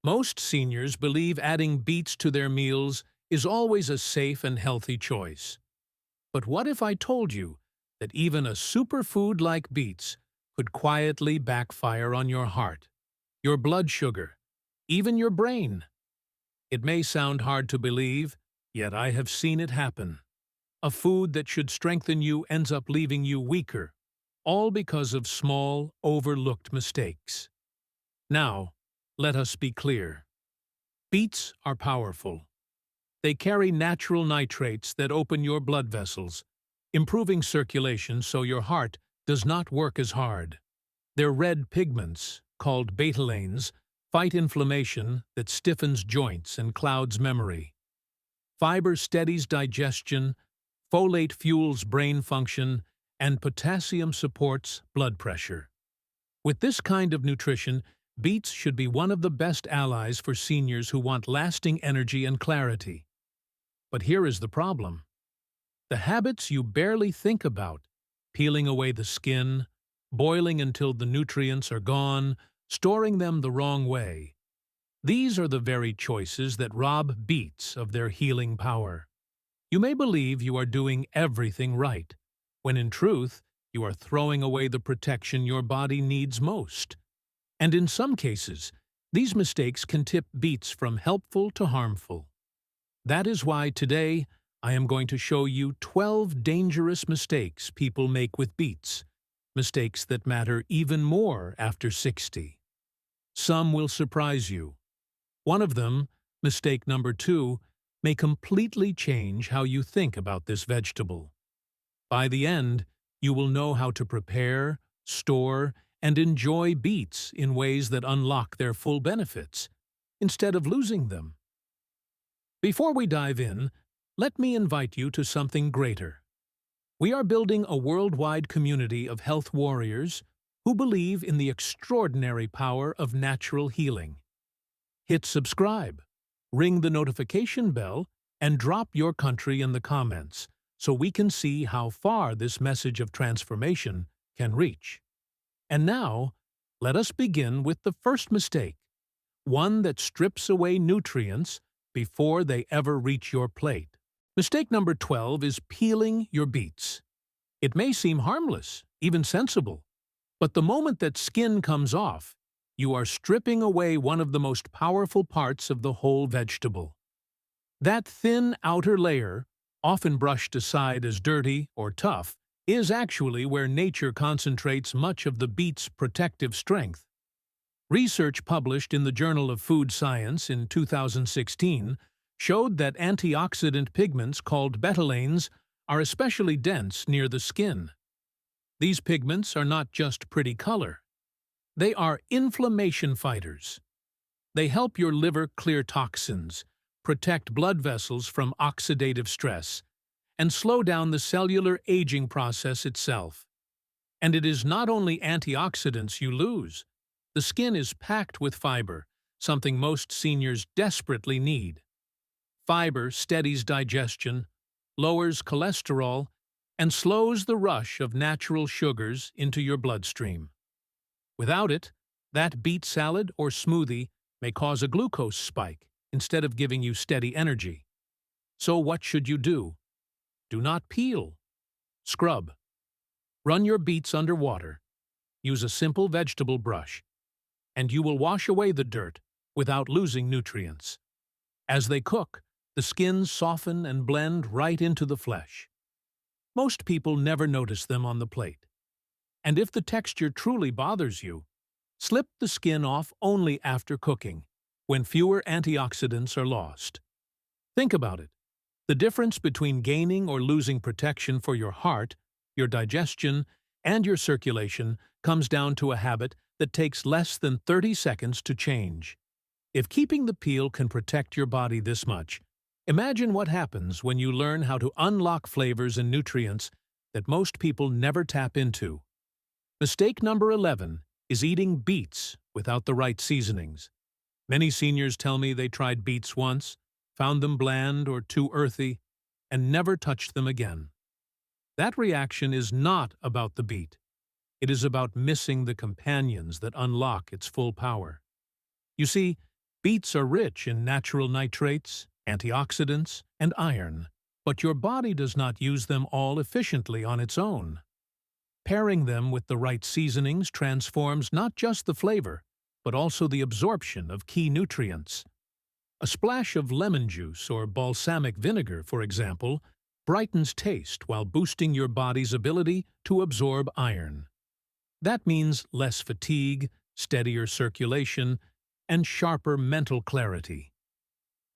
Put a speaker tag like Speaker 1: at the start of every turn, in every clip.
Speaker 1: Most seniors believe adding beets to their meals is always a safe and healthy choice. But what if I told you that even a superfood like beets could quietly backfire on your heart, your blood sugar, even your brain? It may sound hard to believe, yet I have seen it happen. A food that should strengthen you ends up leaving you weaker, all because of small, overlooked mistakes. Now, let us be clear. Beets are powerful. They carry natural nitrates that open your blood vessels, improving circulation so your heart does not work as hard. Their red pigments, called betalains, fight inflammation that stiffens joints and clouds memory. Fiber steadies digestion, folate fuels brain function, and potassium supports blood pressure. With this kind of nutrition, beets should be one of the best allies for seniors who want lasting energy and clarity. But here is the problem. The habits you barely think about, peeling away the skin, boiling until the nutrients are gone, storing them the wrong way. These are the very choices that rob beets of their healing power. You may believe you are doing everything right, when in truth, you are throwing away the protection your body needs most. And in some cases, these mistakes can tip beets from helpful to harmful. That is why today, I am going to show you 12 dangerous mistakes people make with beets, mistakes that matter even more after 60. Some will surprise you. One of them, mistake number 2, may completely change how you think about this vegetable. By the end, you will know how to prepare, store, and enjoy beets in ways that unlock their full benefits, instead of losing them. Before we dive in, let me invite you to something greater. We are building a worldwide community of health warriors who believe in the extraordinary power of natural healing. Hit subscribe, ring the notification bell, and drop your country in the comments so we can see how far this message of transformation can reach. And now, let us begin with the first mistake, one that strips away nutrients before they ever reach your plate. Mistake number 12 is peeling your beets. It may seem harmless, even sensible, but the moment that skin comes off, you are stripping away one of the most powerful parts of the whole vegetable. That thin outer layer, often brushed aside as dirty or tough, is actually where nature concentrates much of the beet's protective strength. Research published in the Journal of Food Science in 2016 showed that antioxidant pigments called betalains are especially dense near the skin. These pigments are not just pretty color. They are inflammation fighters. They help your liver clear toxins, protect blood vessels from oxidative stress, and slow down the cellular aging process itself. And it is not only antioxidants you lose. The skin is packed with fiber, something most seniors desperately need. Fiber steadies digestion, lowers cholesterol, and slows the rush of natural sugars into your bloodstream. Without it, that beet salad or smoothie may cause a glucose spike instead of giving you steady energy. So what should you do? Do not peel. Scrub. Run your beets under water. Use a simple vegetable brush, and you will wash away the dirt without losing nutrients. As they cook, the skins soften and blend right into the flesh. Most people never notice them on the plate. And if the texture truly bothers you, slip the skin off only after cooking, when fewer antioxidants are lost. Think about it. The difference between gaining or losing protection for your heart, your digestion, and your circulation comes down to a habit that takes less than 30 seconds to change. If keeping the peel can protect your body this much, imagine what happens when you learn how to unlock flavors and nutrients that most people never tap into. Mistake number 11 is eating beets without the right seasonings. Many seniors tell me they tried beets once, found them bland or too earthy, and never touched them again. That reaction is not about the beet. It is about missing the companions that unlock its full power. You see, Beets are rich in natural nitrates, antioxidants, and iron, but your body does not use them all efficiently on its own. Pairing them with the right seasonings transforms not just the flavor, but also the absorption of key nutrients. A splash of lemon juice or balsamic vinegar, for example, brightens taste while boosting your body's ability to absorb iron. That means less fatigue, steadier circulation, and sharper mental clarity.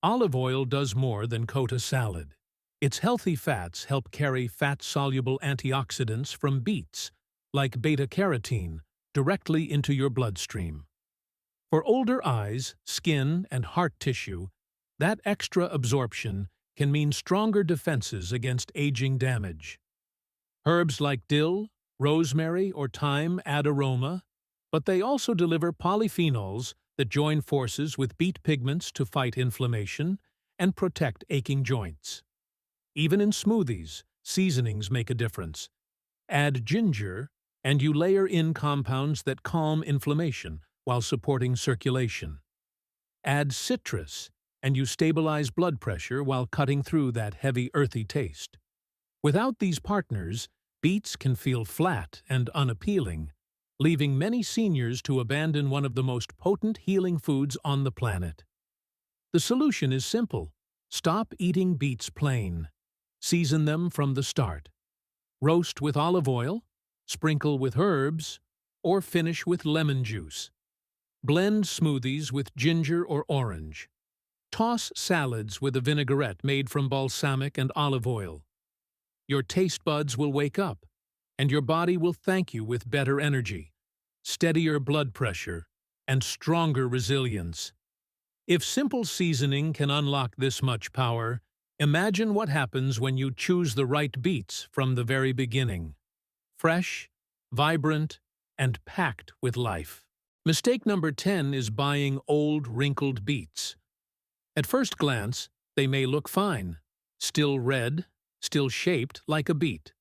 Speaker 1: Olive oil does more than coat a salad. Its healthy fats help carry fat-soluble antioxidants from beets, like beta-carotene, directly into your bloodstream. For older eyes, skin, and heart tissue, that extra absorption can mean stronger defenses against aging damage. Herbs like dill, rosemary, or thyme add aroma, but they also deliver polyphenols that join forces with beet pigments to fight inflammation and protect aching joints. Even in smoothies, seasonings make a difference. Add ginger, and you layer in compounds that calm inflammation while supporting circulation. Add citrus, and you stabilize blood pressure while cutting through that heavy, earthy taste. Without these partners, beets can feel flat and unappealing, leaving many seniors to abandon one of the most potent healing foods on the planet. The solution is simple. Stop eating beets plain. Season them from the start. Roast with olive oil, sprinkle with herbs, or finish with lemon juice. Blend smoothies with ginger or orange. Toss salads with a vinaigrette made from balsamic and olive oil. Your taste buds will wake up, and your body will thank you with better energy, steadier blood pressure, and stronger resilience. If simple seasoning can unlock this much power, imagine what happens when you choose the right beets from the very beginning. Fresh, vibrant, and packed with life. Mistake number 10 is buying old, wrinkled beets. At first glance, they may look fine, still red, still shaped like a beet.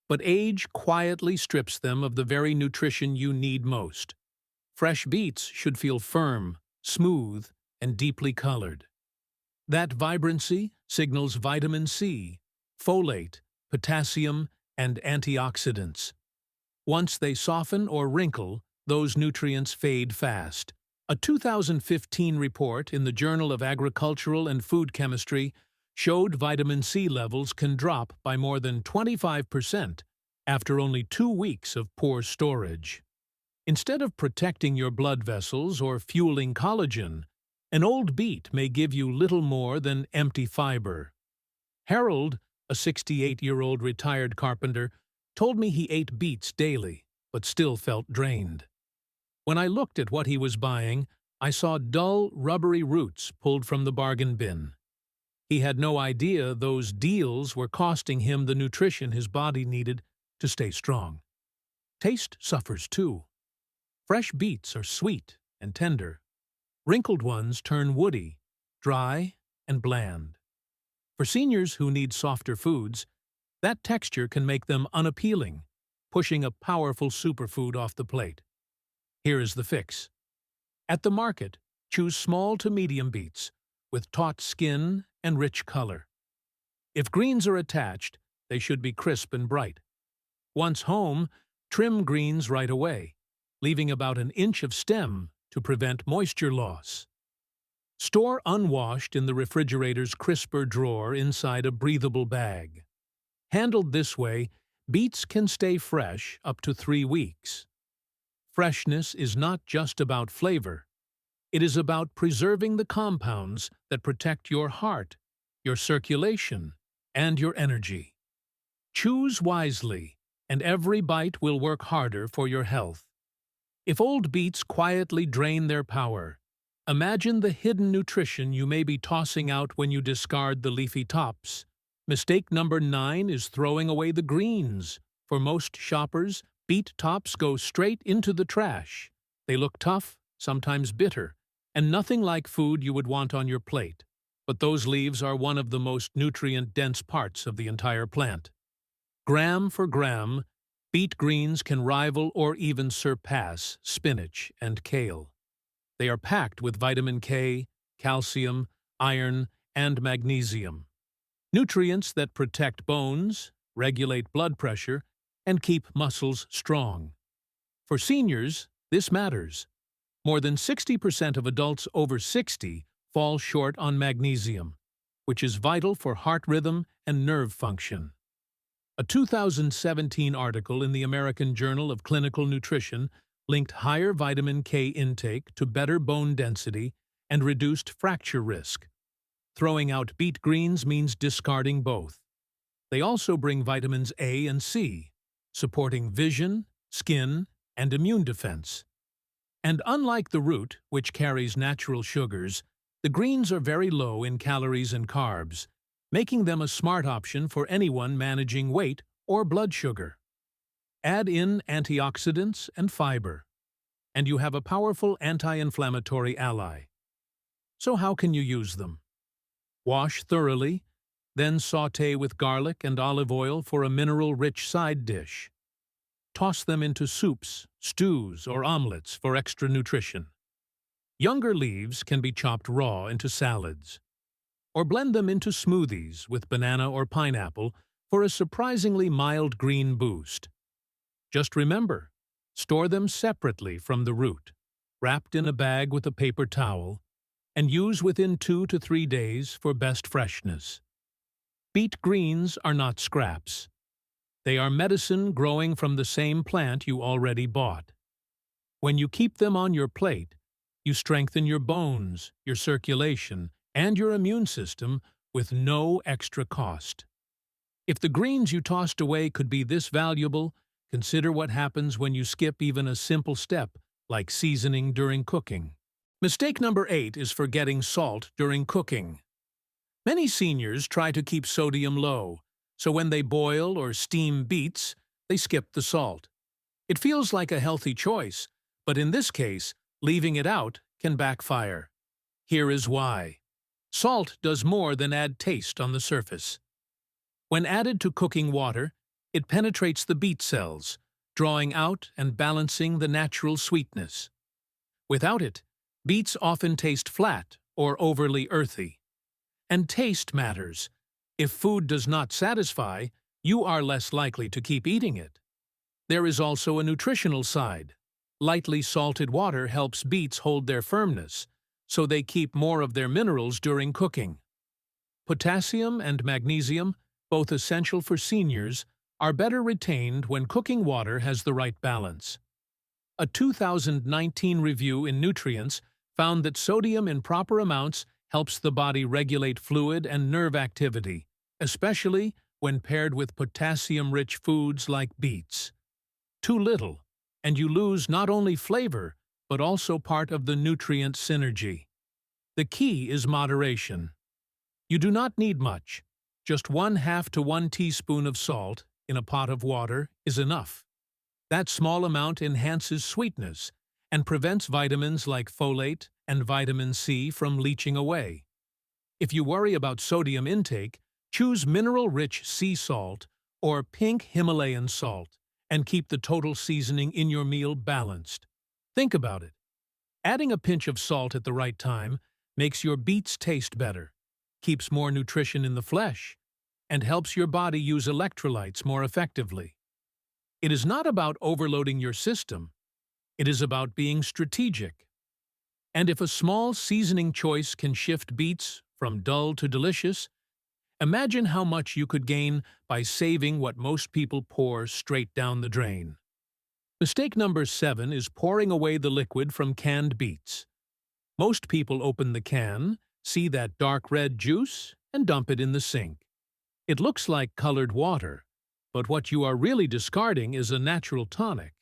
Speaker 1: But age quietly strips them of the very nutrition you need most. Fresh beets should feel firm, smooth, and deeply colored. That vibrancy signals vitamin C, folate, potassium, and antioxidants. Once they soften or wrinkle, those nutrients fade fast. A 2015 report in the Journal of Agricultural and Food Chemistry showed vitamin C levels can drop by more than 25% after only 2 weeks of poor storage. Instead of protecting your blood vessels or fueling collagen, an old beet may give you little more than empty fiber. Harold, a 68-year-old retired carpenter, told me he ate beets daily, but still felt drained. When I looked at what he was buying, I saw dull, rubbery roots pulled from the bargain bin. He had no idea those deals were costing him the nutrition his body needed to stay strong. Taste suffers too. Fresh beets are sweet and tender. Wrinkled ones turn woody, dry, and bland. For seniors who need softer foods, that texture can make them unappealing, pushing a powerful superfood off the plate. Here is the fix. At the market, choose small to medium beets with taut skin and rich color. If greens are attached, they should be crisp and bright. Once home, trim greens right away, leaving about an inch of stem to prevent moisture loss. Store unwashed in the refrigerator's crisper drawer inside a breathable bag. Handled this way, beets can stay fresh up to 3 weeks. Freshness is not just about flavor. It is about preserving the compounds that protect your heart, your circulation, and your energy. Choose wisely, and every bite will work harder for your health. If old beets quietly drain their power, imagine the hidden nutrition you may be tossing out when you discard the leafy tops. Mistake number 9 is throwing away the greens. For most shoppers, beet tops go straight into the trash. They look tough, sometimes bitter, and nothing like food you would want on your plate. But those leaves are one of the most nutrient-dense parts of the entire plant. Gram for gram, beet greens can rival or even surpass spinach and kale. They are packed with vitamin K, calcium, iron, and magnesium, nutrients that protect bones, regulate blood pressure, and keep muscles strong. For seniors, this matters. More than 60% of adults over 60 fall short on magnesium, which is vital for heart rhythm and nerve function. A 2017 article in the American Journal of Clinical Nutrition linked higher vitamin K intake to better bone density and reduced fracture risk. Throwing out beet greens means discarding both. They also bring vitamins A and C, supporting vision, skin, and immune defense. And unlike the root, which carries natural sugars, the greens are very low in calories and carbs, making them a smart option for anyone managing weight or blood sugar. Add in antioxidants and fiber, and you have a powerful anti-inflammatory ally. So how can you use them? Wash thoroughly, then sauté with garlic and olive oil for a mineral-rich side dish. Toss them into soups, stews, or omelets for extra nutrition. Younger leaves can be chopped raw into salads. Or blend them into smoothies with banana or pineapple for a surprisingly mild green boost. Just remember, store them separately from the root, wrapped in a bag with a paper towel, and use within 2 to 3 days for best freshness. Beet greens are not scraps. They are medicine growing from the same plant you already bought. When you keep them on your plate, you strengthen your bones, your circulation, and your immune system with no extra cost. If the greens you tossed away could be this valuable, consider what happens when you skip even a simple step like seasoning during cooking. Mistake number 8 is forgetting salt during cooking. Many seniors try to keep sodium low, so when they boil or steam beets, they skip the salt. It feels like a healthy choice, but in this case, leaving it out can backfire. Here is why. Salt does more than add taste on the surface. When added to cooking water, it penetrates the beet cells, drawing out and balancing the natural sweetness. Without it, beets often taste flat or overly earthy. And taste matters. If food does not satisfy, you are less likely to keep eating it. There is also a nutritional side. Lightly salted water helps beets hold their firmness, so they keep more of their minerals during cooking. Potassium and magnesium, both essential for seniors, are better retained when cooking water has the right balance. A 2019 review in Nutrients found that sodium in proper amounts helps the body regulate fluid and nerve activity, especially when paired with potassium-rich foods like beets. Too little, and you lose not only flavor, but also part of the nutrient synergy. The key is moderation. You do not need much. Just 1/2 to 1 teaspoon of salt in a pot of water is enough. That small amount enhances sweetness and prevents vitamins like folate and vitamin C from leaching away. If you worry about sodium intake, choose mineral-rich sea salt or pink Himalayan salt and keep the total seasoning in your meal balanced. Think about it. Adding a pinch of salt at the right time makes your beets taste better, keeps more nutrition in the flesh, and helps your body use electrolytes more effectively. It is not about overloading your system. It is about being strategic. And if a small seasoning choice can shift beets from dull to delicious, imagine how much you could gain by saving what most people pour straight down the drain. Mistake number 7 is pouring away the liquid from canned beets. Most people open the can, see that dark red juice, and dump it in the sink. It looks like colored water, but what you are really discarding is a natural tonic.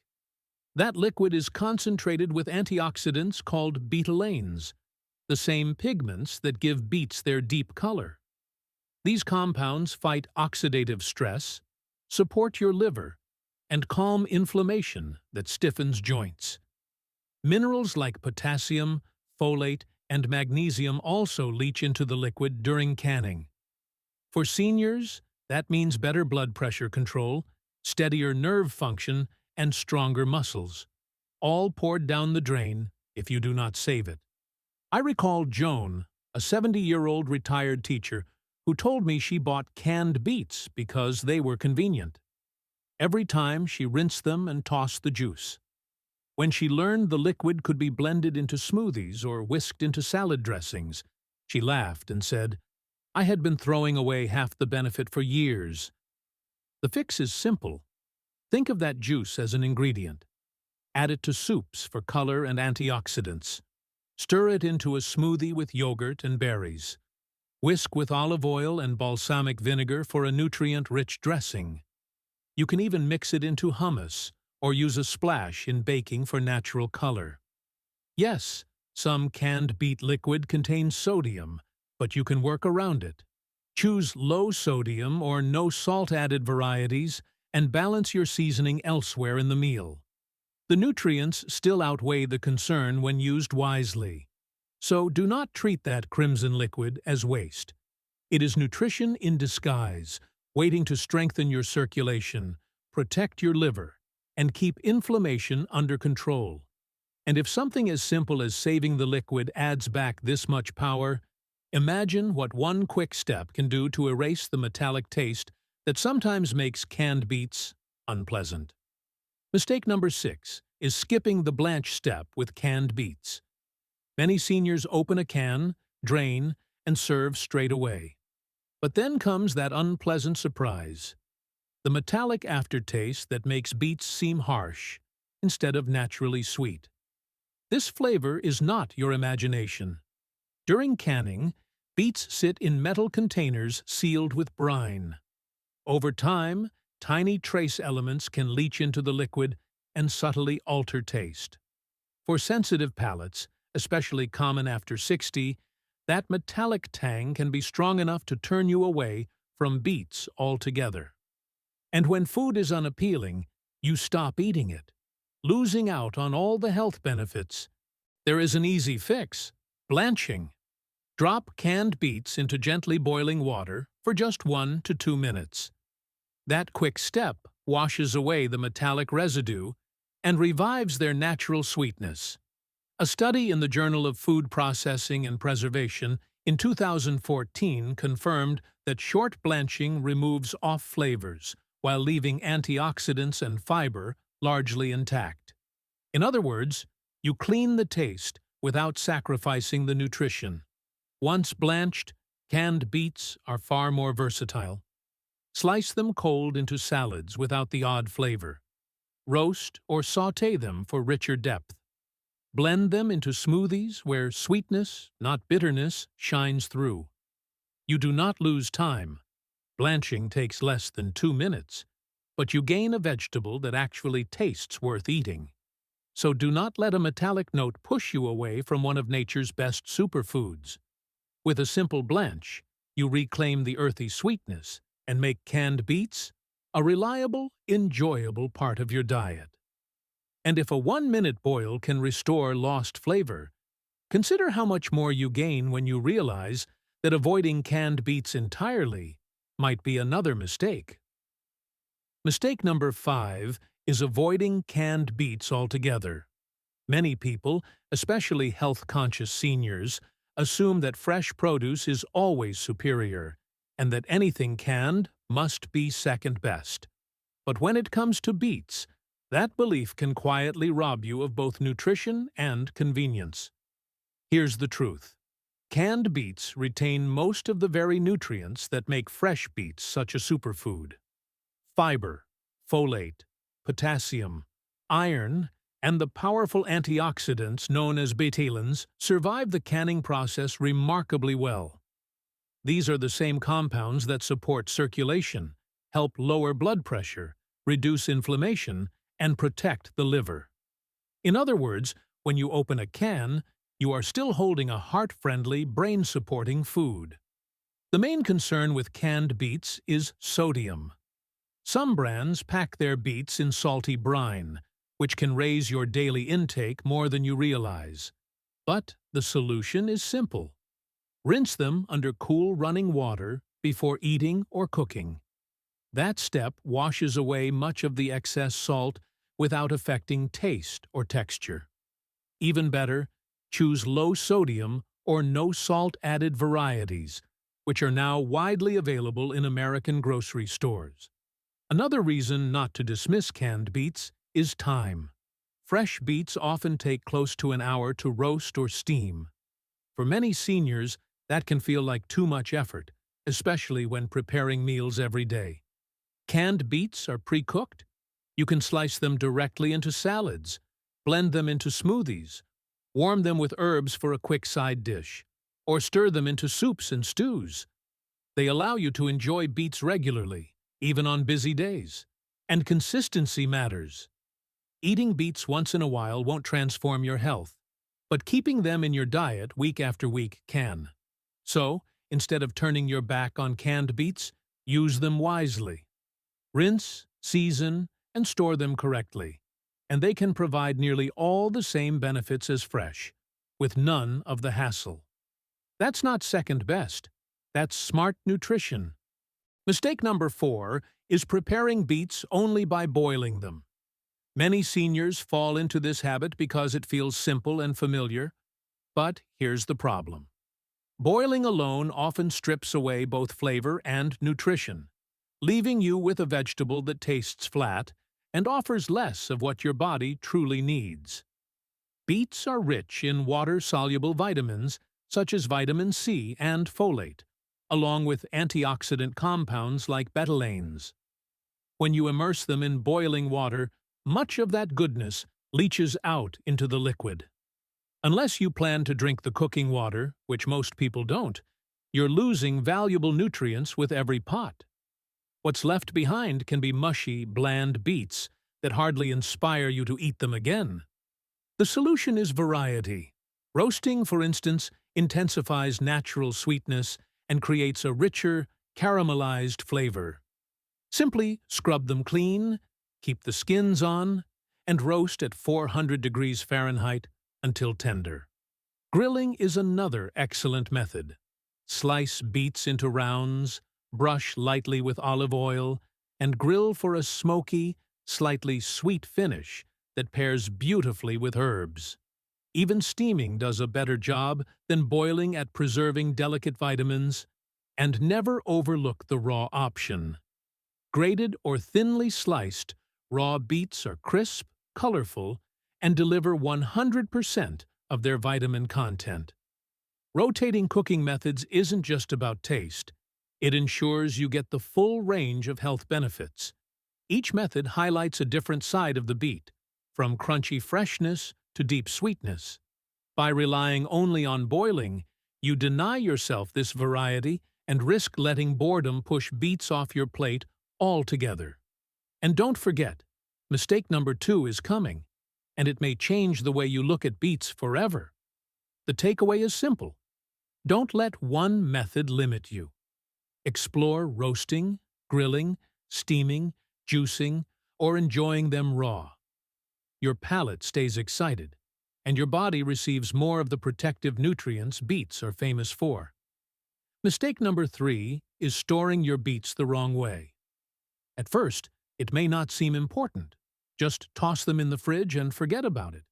Speaker 1: That liquid is concentrated with antioxidants called betalains, the same pigments that give beets their deep color. These compounds fight oxidative stress, support your liver, and calm inflammation that stiffens joints. Minerals like potassium, folate, and magnesium also leach into the liquid during canning. For seniors, that means better blood pressure control, steadier nerve function, and stronger muscles, all poured down the drain if you do not save it. I recall Joan, a 70-year-old retired teacher, who told me she bought canned beets because they were convenient. Every time she rinsed them and tossed the juice. When she learned the liquid could be blended into smoothies or whisked into salad dressings, she laughed and said, "I had been throwing away half the benefit for years." The fix is simple. Think of that juice as an ingredient. Add it to soups for color and antioxidants. Stir it into a smoothie with yogurt and berries. Whisk with olive oil and balsamic vinegar for a nutrient-rich dressing. You can even mix it into hummus or use a splash in baking for natural color. Yes, some canned beet liquid contains sodium, but you can work around it. Choose low-sodium or no-salt-added varieties and balance your seasoning elsewhere in the meal. The nutrients still outweigh the concern when used wisely. So do not treat that crimson liquid as waste. It is nutrition in disguise, waiting to strengthen your circulation, protect your liver, and keep inflammation under control. And if something as simple as saving the liquid adds back this much power, imagine what one quick step can do to erase the metallic taste that sometimes makes canned beets unpleasant. Mistake number 6 is skipping the blanch step with canned beets. Many seniors open a can, drain, and serve straight away. But then comes that unpleasant surprise, the metallic aftertaste that makes beets seem harsh instead of naturally sweet. This flavor is not your imagination. During canning, beets sit in metal containers sealed with brine. Over time, tiny trace elements can leach into the liquid and subtly alter taste. For sensitive palates, especially common after 60, that metallic tang can be strong enough to turn you away from beets altogether. And when food is unappealing, you stop eating it, losing out on all the health benefits. There is an easy fix: blanching. Drop canned beets into gently boiling water for just 1 to 2 minutes. That quick step washes away the metallic residue and revives their natural sweetness. A study in the Journal of Food Processing and Preservation in 2014 confirmed that short blanching removes off flavors while leaving antioxidants and fiber largely intact. In other words, you clean the taste without sacrificing the nutrition. Once blanched, canned beets are far more versatile. Slice them cold into salads without the odd flavor. Roast or sauté them for richer depth. Blend them into smoothies where sweetness, not bitterness, shines through. You do not lose time. Blanching takes less than 2 minutes, but you gain a vegetable that actually tastes worth eating. So do not let a metallic note push you away from one of nature's best superfoods. With a simple blanch, you reclaim the earthy sweetness and make canned beets a reliable, enjoyable part of your diet. And if a 1-minute boil can restore lost flavor, consider how much more you gain when you realize that avoiding canned beets entirely might be another mistake. Mistake number 5 is avoiding canned beets altogether. Many people, especially health-conscious seniors, assume that fresh produce is always superior and that anything canned must be second best. But when it comes to beets, that belief can quietly rob you of both nutrition and convenience. Here's the truth. Canned beets retain most of the very nutrients that make fresh beets such a superfood. Fiber, folate, potassium, iron, and the powerful antioxidants known as betalains survive the canning process remarkably well. These are the same compounds that support circulation, help lower blood pressure, reduce inflammation, and protect the liver. In other words, when you open a can, you are still holding a heart-friendly, brain-supporting food. The main concern with canned beets is sodium. Some brands pack their beets in salty brine, which can raise your daily intake more than you realize. But the solution is simple. Rinse them under cool running water before eating or cooking. That step washes away much of the excess salt without affecting taste or texture. Even better, choose low-sodium or no-salt-added varieties, which are now widely available in American grocery stores. Another reason not to dismiss canned beets is time. Fresh beets often take close to an hour to roast or steam. For many seniors, that can feel like too much effort, especially when preparing meals every day. Canned beets are pre-cooked. You can slice them directly into salads, blend them into smoothies, warm them with herbs for a quick side dish, or stir them into soups and stews. They allow you to enjoy beets regularly, even on busy days. And consistency matters. Eating beets once in a while won't transform your health, but keeping them in your diet week after week can. So, instead of turning your back on canned beets, use them wisely. Rinse, season, and store them correctly, and they can provide nearly all the same benefits as fresh, with none of the hassle. That's not second best. That's smart nutrition. Mistake number 4 is preparing beets only by boiling them. Many seniors fall into this habit because it feels simple and familiar, but here's the problem. Boiling alone often strips away both flavor and nutrition, leaving you with a vegetable that tastes flat and offers less of what your body truly needs. Beets are rich in water-soluble vitamins such as vitamin C and folate, along with antioxidant compounds like betalains. When you immerse them in boiling water, much of that goodness leaches out into the liquid. Unless you plan to drink the cooking water, which most people don't, you're losing valuable nutrients with every pot. What's left behind can be mushy, bland beets that hardly inspire you to eat them again. The solution is variety. Roasting, for instance, intensifies natural sweetness and creates a richer, caramelized flavor. Simply scrub them clean, keep the skins on, and roast at 400 degrees Fahrenheit until tender. Grilling is another excellent method. Slice beets into rounds, brush lightly with olive oil, and grill for a smoky, slightly sweet finish that pairs beautifully with herbs. Even steaming does a better job than boiling at preserving delicate vitamins, and never overlook the raw option. Grated or thinly sliced, raw beets are crisp, colorful, and deliver 100% of their vitamin content. Rotating cooking methods isn't just about taste. It ensures you get the full range of health benefits. Each method highlights a different side of the beet, from crunchy freshness to deep sweetness. By relying only on boiling, you deny yourself this variety and risk letting boredom push beets off your plate altogether. And don't forget, mistake number 2 is coming, and it may change the way you look at beets forever. The takeaway is simple. Don't let one method limit you. Explore roasting, grilling, steaming, juicing, or enjoying them raw. Your palate stays excited, and your body receives more of the protective nutrients beets are famous for. Mistake number 3 is storing your beets the wrong way. At first, it may not seem important. Just toss them in the fridge and forget about it.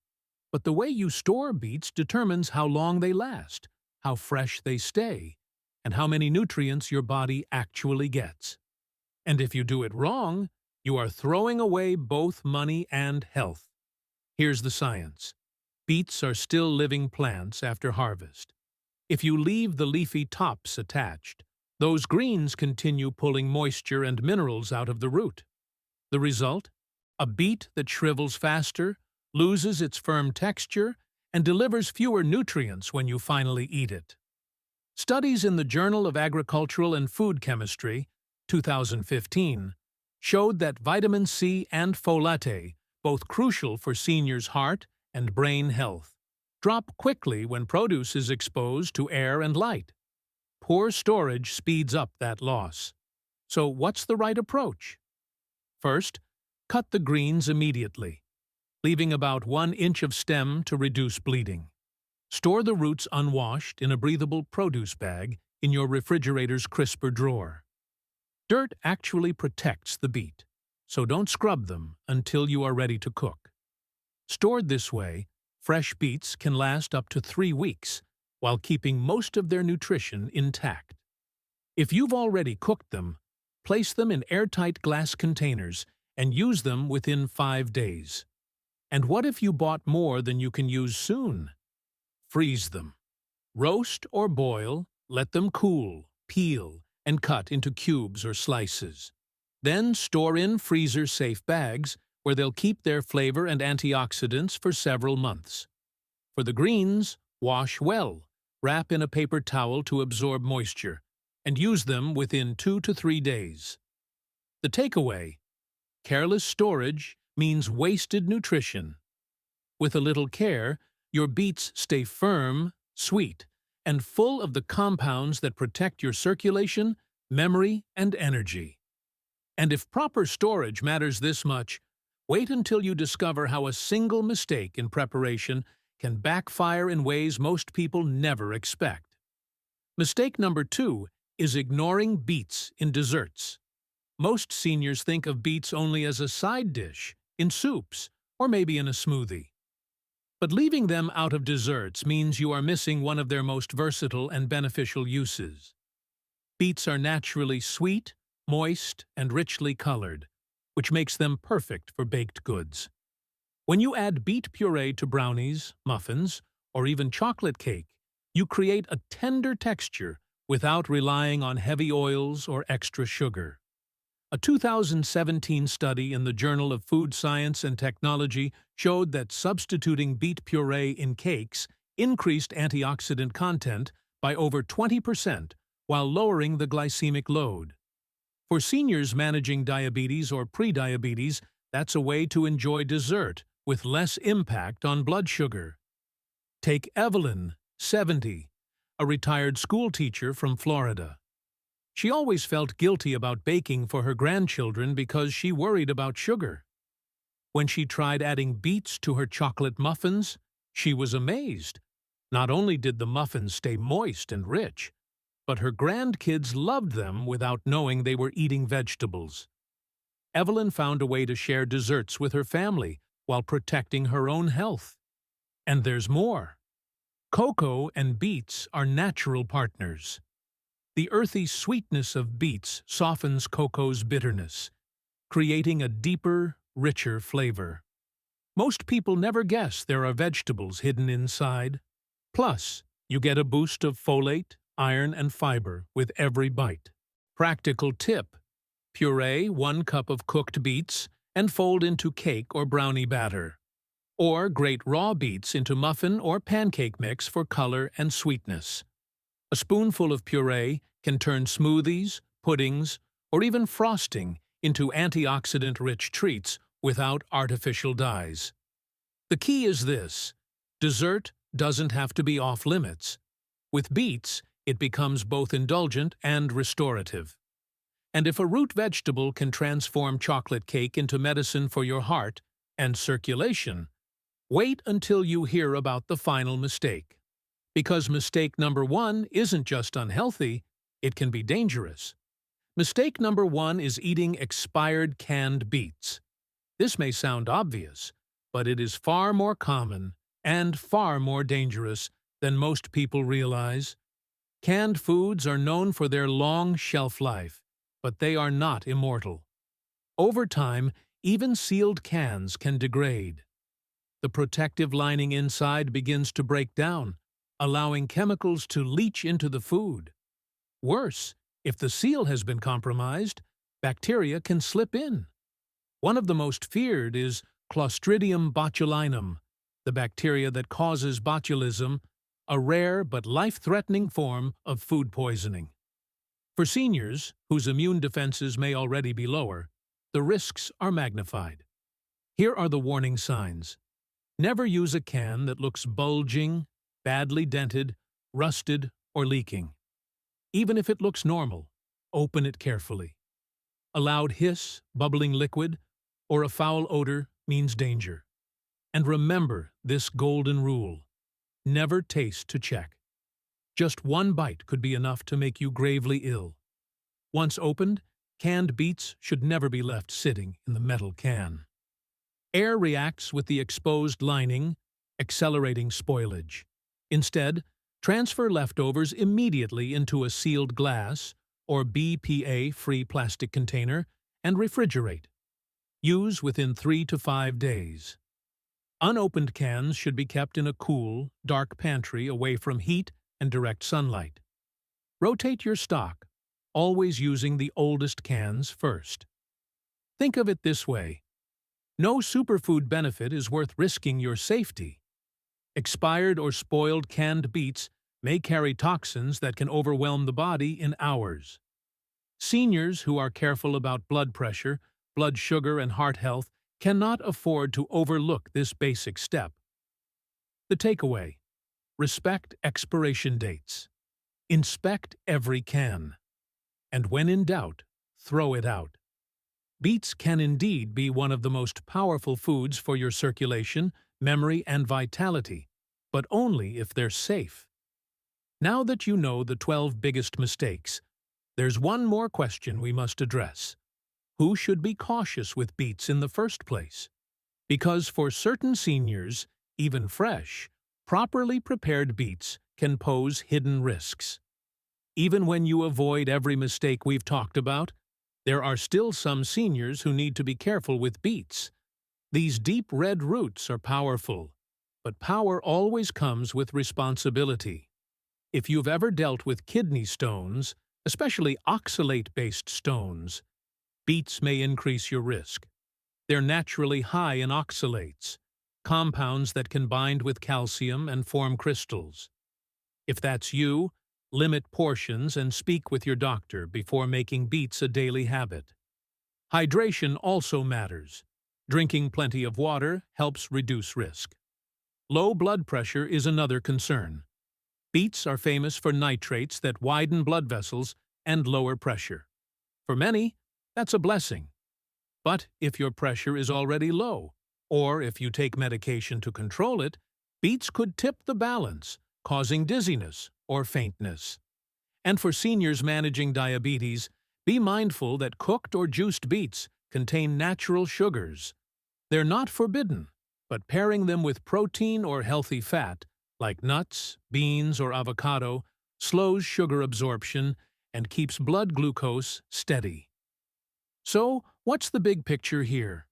Speaker 1: But the way you store beets determines how long they last, how fresh they stay, and how many nutrients your body actually gets. And if you do it wrong, you are throwing away both money and health. Here's the science. Beets are still living plants after harvest. If you leave the leafy tops attached, those greens continue pulling moisture and minerals out of the root. The result? A beet that shrivels faster, loses its firm texture, and delivers fewer nutrients when you finally eat it. Studies in the Journal of Agricultural and Food Chemistry, 2015, showed that vitamin C and folate, both crucial for seniors' heart and brain health, drop quickly when produce is exposed to air and light. Poor storage speeds up that loss. So what's the right approach? First, cut the greens immediately, leaving about 1 inch of stem to reduce bleeding. Store the roots unwashed in a breathable produce bag in your refrigerator's crisper drawer. Dirt actually protects the beet, so don't scrub them until you are ready to cook. Stored this way, fresh beets can last up to 3 weeks, while keeping most of their nutrition intact. If you've already cooked them, place them in airtight glass containers and use them within 5 days. And what if you bought more than you can use soon? Freeze them. Roast or boil, let them cool, peel, and cut into cubes or slices. Then store in freezer-safe bags where they'll keep their flavor and antioxidants for several months. For the greens, wash well, wrap in a paper towel to absorb moisture, and use them within 2 to 3 days. The takeaway: careless storage means wasted nutrition. With a little care, your beets stay firm, sweet, and full of the compounds that protect your circulation, memory, and energy. And if proper storage matters this much, wait until you discover how a single mistake in preparation can backfire in ways most people never expect. Mistake number 2 is ignoring beets in desserts. Most seniors think of beets only as a side dish, in soups, or maybe in a smoothie. But leaving them out of desserts means you are missing one of their most versatile and beneficial uses. Beets are naturally sweet, moist, and richly colored, which makes them perfect for baked goods. When you add beet puree to brownies, muffins, or even chocolate cake, you create a tender texture without relying on heavy oils or extra sugar. A 2017 study in the Journal of Food Science and Technology showed that substituting beet puree in cakes increased antioxidant content by over 20% while lowering the glycemic load. For seniors managing diabetes or prediabetes, that's a way to enjoy dessert with less impact on blood sugar. Take Evelyn, 70, a retired school teacher from Florida. She always felt guilty about baking for her grandchildren because she worried about sugar. When she tried adding beets to her chocolate muffins, she was amazed. Not only did the muffins stay moist and rich, but her grandkids loved them without knowing they were eating vegetables. Evelyn found a way to share desserts with her family while protecting her own health. And there's more. Cocoa and beets are natural partners. The earthy sweetness of beets softens cocoa's bitterness, creating a deeper, richer flavor. Most people never guess there are vegetables hidden inside. Plus, you get a boost of folate, iron, and fiber with every bite. Practical tip: puree 1 cup of cooked beets and fold into cake or brownie batter. Or grate raw beets into muffin or pancake mix for color and sweetness. A spoonful of puree can turn smoothies, puddings, or even frosting into antioxidant-rich treats without artificial dyes. The key is this: dessert doesn't have to be off-limits. With beets, it becomes both indulgent and restorative. And if a root vegetable can transform chocolate cake into medicine for your heart and circulation, wait until you hear about the final mistake. Because mistake number 1 isn't just unhealthy, it can be dangerous. Mistake number 1 is eating expired canned beets. This may sound obvious, but it is far more common and far more dangerous than most people realize. Canned foods are known for their long shelf life, but they are not immortal. Over time, even sealed cans can degrade. The protective lining inside begins to break down, allowing chemicals to leach into the food. Worse, if the seal has been compromised, bacteria can slip in. One of the most feared is Clostridium botulinum, the bacteria that causes botulism, a rare but life-threatening form of food poisoning. For seniors, whose immune defenses may already be lower, the risks are magnified. Here are the warning signs. Never use a can that looks bulging, badly dented, rusted, or leaking. Even if it looks normal, open it carefully. A loud hiss, bubbling liquid, or a foul odor means danger. And remember this golden rule: never taste to check. Just one bite could be enough to make you gravely ill. Once opened, canned beets should never be left sitting in the metal can. Air reacts with the exposed lining, accelerating spoilage. Instead, transfer leftovers immediately into a sealed glass or BPA-free plastic container and refrigerate. Use within 3 to 5 days. Unopened cans should be kept in a cool, dark pantry away from heat and direct sunlight. Rotate your stock, always using the oldest cans first. Think of it this way: no superfood benefit is worth risking your safety. Expired or spoiled canned beets may carry toxins that can overwhelm the body in hours. Seniors who are careful about blood pressure, blood sugar, and heart health cannot afford to overlook this basic step. The takeaway: respect expiration dates. Inspect every can. And when in doubt, throw it out. Beets can indeed be one of the most powerful foods for your circulation, memory, and vitality, but only if they're safe. Now that you know the 12 biggest mistakes, there's one more question we must address. Who should be cautious with beets in the first place? Because for certain seniors, even fresh, properly prepared beets can pose hidden risks. Even when you avoid every mistake we've talked about, there are still some seniors who need to be careful with beets. These deep red roots are powerful, but power always comes with responsibility. If you've ever dealt with kidney stones, especially oxalate-based stones, beets may increase your risk. They're naturally high in oxalates, compounds that can bind with calcium and form crystals. If that's you, limit portions and speak with your doctor before making beets a daily habit. Hydration also matters. Drinking plenty of water helps reduce risk. Low blood pressure is another concern. Beets are famous for nitrates that widen blood vessels and lower pressure. For many, that's a blessing. But if your pressure is already low, or if you take medication to control it, beets could tip the balance, causing dizziness or faintness. And for seniors managing diabetes, be mindful that cooked or juiced beets contain natural sugars. They're not forbidden, but pairing them with protein or healthy fat, like nuts, beans, or avocado, slows sugar absorption and keeps blood glucose steady. So, what's the big picture here?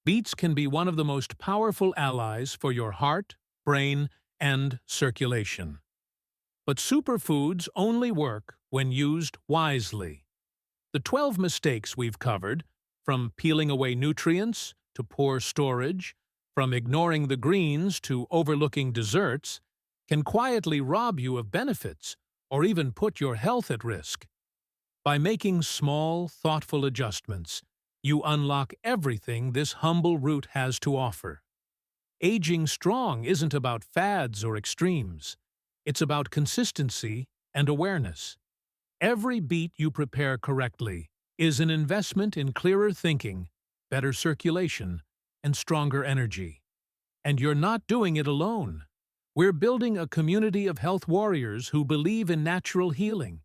Speaker 1: Beets can be one of the most powerful allies for your heart, brain, and circulation. But superfoods only work when used wisely. The 12 mistakes we've covered, from peeling away nutrients to poor storage, from ignoring the greens to overlooking desserts, can quietly rob you of benefits or even put your health at risk. By making small, thoughtful adjustments, you unlock everything this humble root has to offer. Aging strong isn't about fads or extremes. It's about consistency and awareness. Every beet you prepare correctly is an investment in clearer thinking, better circulation, and stronger energy. And you're not doing it alone. We're building a community of health warriors who believe in natural healing.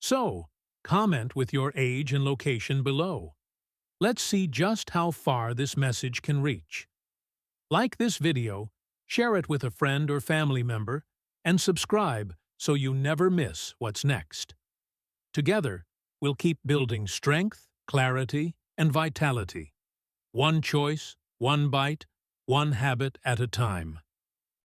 Speaker 1: So, comment with your age and location below. Let's see just how far this message can reach. Like this video, share it with a friend or family member, and subscribe so you never miss what's next. Together, we'll keep building strength, clarity, and vitality. One choice, one bite, one habit at a time.